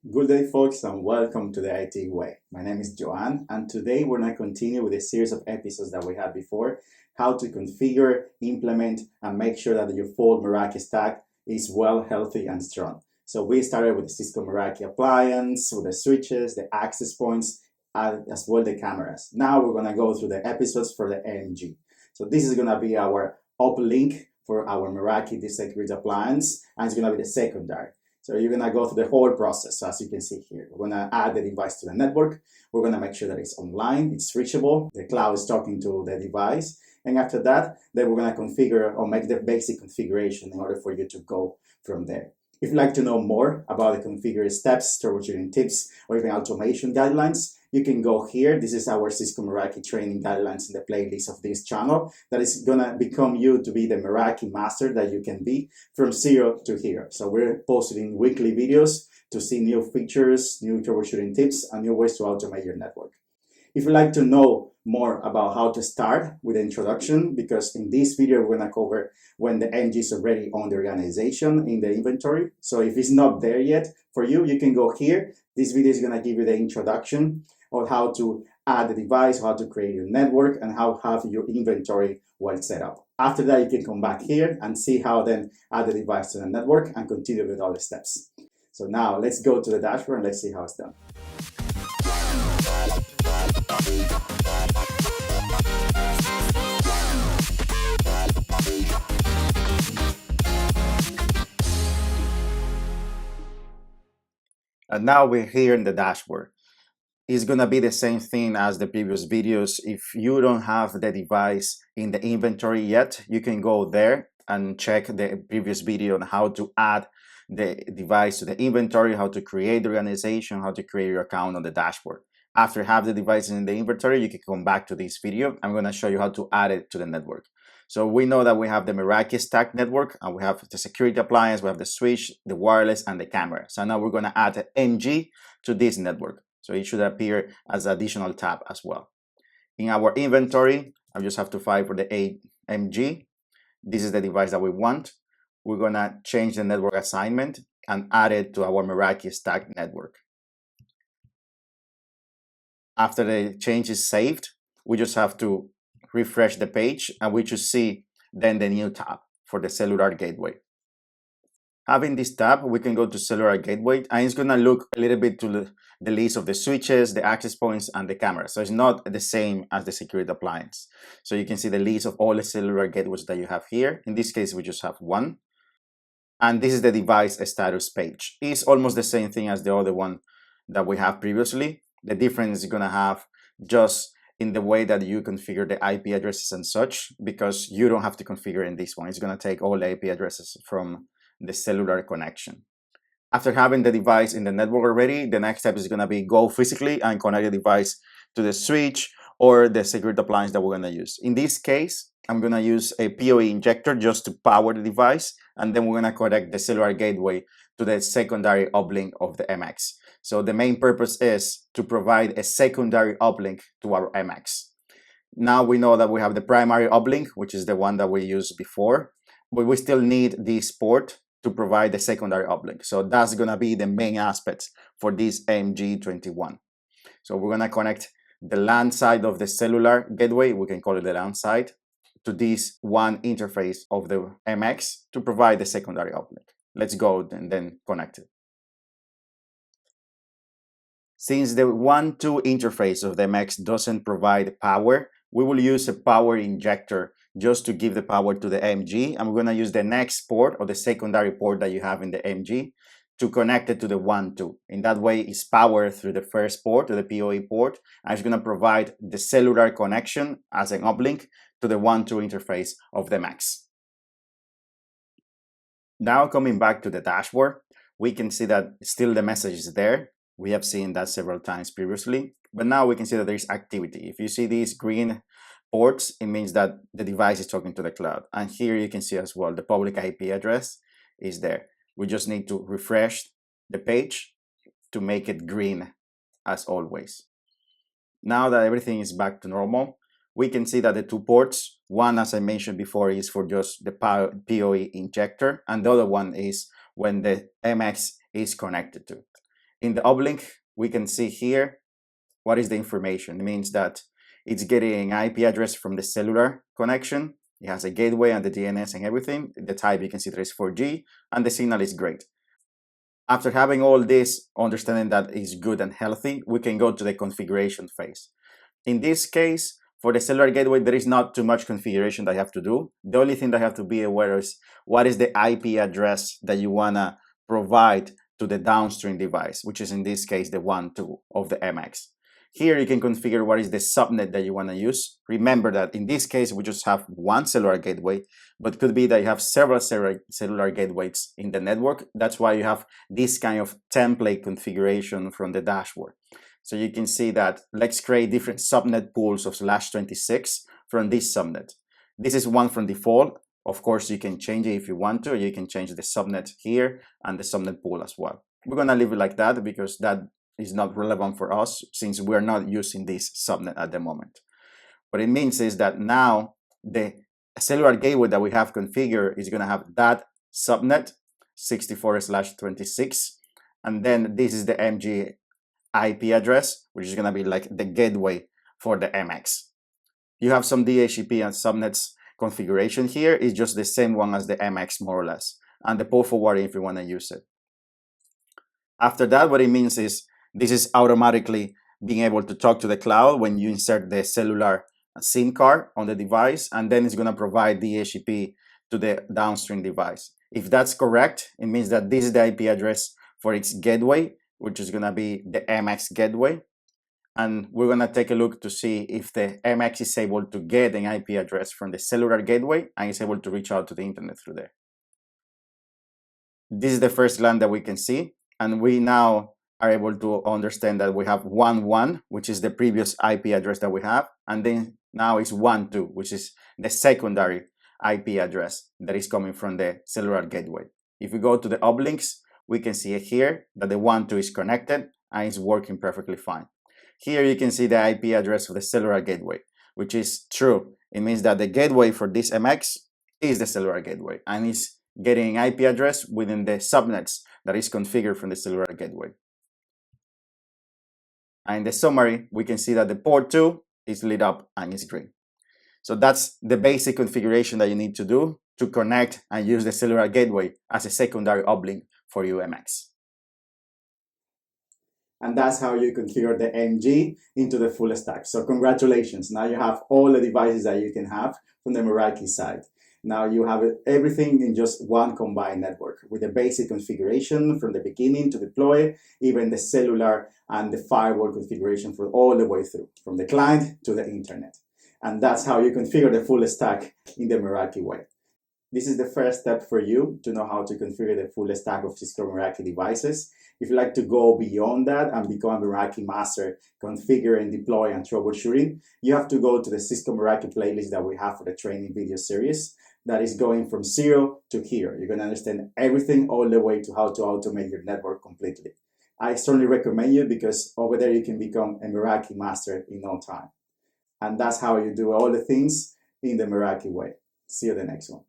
Good day, folks, and welcome to the IT Way. My name is Joanne, and today we're going to continue with a series of episodes that we had before, how to configure, implement, and make sure that your full Meraki stack is well, healthy, and strong. So we started with the Cisco Meraki appliance, with the switches, the access points, as well the cameras. Now we're going to go through the episodes for the AMG. So this is going to be our uplink for our Meraki security appliance, and it's going to be the secondary. So you're going to go through the whole process, as you can see here. We're going to add the device to the network. We're going to make sure that it's online, it's reachable, the cloud is talking to the device. And after that, then we're going to configure or make the basic configuration in order for you to go from there. If you'd like to know more about the configure steps, troubleshooting tips, or even automation guidelines, you can go here. This is our Cisco Meraki training guidelines in the playlist of this channel that is going to become you to be the Meraki Master that you can be from zero to hero. So we're posting weekly videos to see new features, new troubleshooting tips, and new ways to automate your network. If you'd like to know more about how to start with the introduction, because in this video we're going to cover when the MG is already on the organization in the inventory. So if it's not there yet for you, you can go here. This video is going to give you the introduction of how to add the device, how to create your network, and how to have your inventory well set up. After that, you can come back here and see how then add the device to the network and continue with all the steps. So now let's go to the dashboard and let's see how it's done. And now we're here in the dashboard. It's going to be the same thing as the previous videos. If you don't have the device in the inventory yet, you can go there and check the previous video on how to add the device to the inventory, how to create the organization, how to create your account on the dashboard. After you have the device in the inventory, you can come back to this video. I'm going to show you how to add it to the network. So we know that we have the Meraki stack network, and we have the security appliance, we have the switch, the wireless, and the camera. So now we're going to add an MG to this network. So it should appear as an additional tab as well. In our inventory, I just have to find for the AMG. This is the device that we want. We're going to change the network assignment and add it to our Meraki stack network. After the change is saved, we just have to refresh the page and we should see then the new tab for the cellular gateway. Having this tab, we can go to cellular gateway, and it's going to look a little bit to the list of the switches, the access points, and the camera. So it's not the same as the security appliance. So you can see the list of all the cellular gateways that you have here. In this case, we just have one. And this is the device status page. It's almost the same thing as the other one that we have previously. The difference is going to have just in the way that you configure the IP addresses and such, because you don't have to configure in this one. It's going to take all the IP addresses from the cellular connection. After having the device in the network already, the next step is going to be go physically and connect the device to the switch or the security appliance that we're going to use. In this case, I'm going to use a PoE injector just to power the device, and then we're going to connect the cellular gateway to the secondary uplink of the MX. So the main purpose is to provide a secondary uplink to our MX. Now we know that we have the primary uplink, which is the one that we used before, but we still need this port to provide the secondary uplink. So that's going to be the main aspect for this AMG21. So we're going to connect the LAN side of the cellular gateway, we can call it the LAN side, to this one interface of the MX to provide the secondary uplink. Let's go and then connect it. Since the 1-2 interface of the MX doesn't provide power, we will use a power injector just to give the power to the MG, and we're going to use the next port or the secondary port that you have in the MG to connect it to the 1-2. In that way, it's powered through the first port, or the PoE port, and it's going to provide the cellular connection as an uplink to the 1-2 interface of the MX. Now coming back to the dashboard, we can see that still the message is there. We have seen that several times previously, but now we can see that there is activity. If you see these green ports, it means that the device is talking to the cloud. And here you can see as well, the public IP address is there. We just need to refresh the page to make it green as always. Now that everything is back to normal, we can see that the two ports, one, as I mentioned before, is for just the PoE injector, and the other one is when the MX is connected to. In the uplink, we can see here what is the information. It means that it's getting an IP address from the cellular connection. It has a gateway and the DNS and everything. The type, you can see there is 4G, and the signal is great. After having all this, understanding that is good and healthy, we can go to the configuration phase. In this case, for the cellular gateway, there is not too much configuration that you have to do. The only thing that you have to be aware is what is the IP address that you want to provide to the downstream device, which is in this case the 1.2 of the MX. Here you can configure what is the subnet that you want to use. Remember that in this case, we just have one cellular gateway, but it could be that you have several cellular gateways in the network. That's why you have this kind of template configuration from the dashboard. So you can see that let's create different subnet pools of /26 from this subnet. This is one from default. Of course, you can change it if you want to. You can change the subnet here and the subnet pool as well. We're going to leave it like that because that is not relevant for us since we're not using this subnet at the moment. What it means is that now the cellular gateway that we have configured is going to have that subnet 64/26, and then this is the MG IP address, which is going to be like the gateway for the MX. You have some DHCP and subnets configuration here. It's just the same one as the MX more or less, and the port forwarding if you want to use it. After that, what it means is this is automatically being able to talk to the cloud when you insert the cellular SIM card on the device, and then it's going to provide DHCP to the downstream device. If that's correct, it means that this is the IP address for its gateway, which is going to be the MX gateway. And we're going to take a look to see if the MX is able to get an IP address from the cellular gateway and is able to reach out to the internet through there. This is the first glance that we can see, and we now are able to understand that we have 1.1, which is the previous IP address that we have, and then now it's 1.2, which is the secondary IP address that is coming from the cellular gateway. If we go to the uplinks, we can see here that the 1.2 is connected and it's working perfectly fine. Here you can see the IP address of the cellular gateway, which is true. It means that the gateway for this MX is the cellular gateway and is getting an IP address within the subnets that is configured from the cellular gateway. And in the summary, we can see that the port 2 is lit up and is green. So that's the basic configuration that you need to do to connect and use the cellular gateway as a secondary uplink for your MX. And that's how you configure the MG into the full stack. So congratulations, now you have all the devices that you can have from the Meraki side. Now you have everything in just one combined network with the basic configuration from the beginning to deploy, even the cellular and the firewall configuration for all the way through, from the client to the internet. And that's how you configure the full stack in the Meraki way. This is the first step for you to know how to configure the full stack of Cisco Meraki devices. If you'd like to go beyond that and become a Meraki Master, configure and deploy and troubleshooting, you have to go to the Cisco Meraki playlist that we have for the training video series that is going from 0 to here. You're going to understand everything all the way to how to automate your network completely. I strongly recommend you because over there you can become a Meraki Master in no time. And that's how you do all the things in the Meraki way. See you the next one.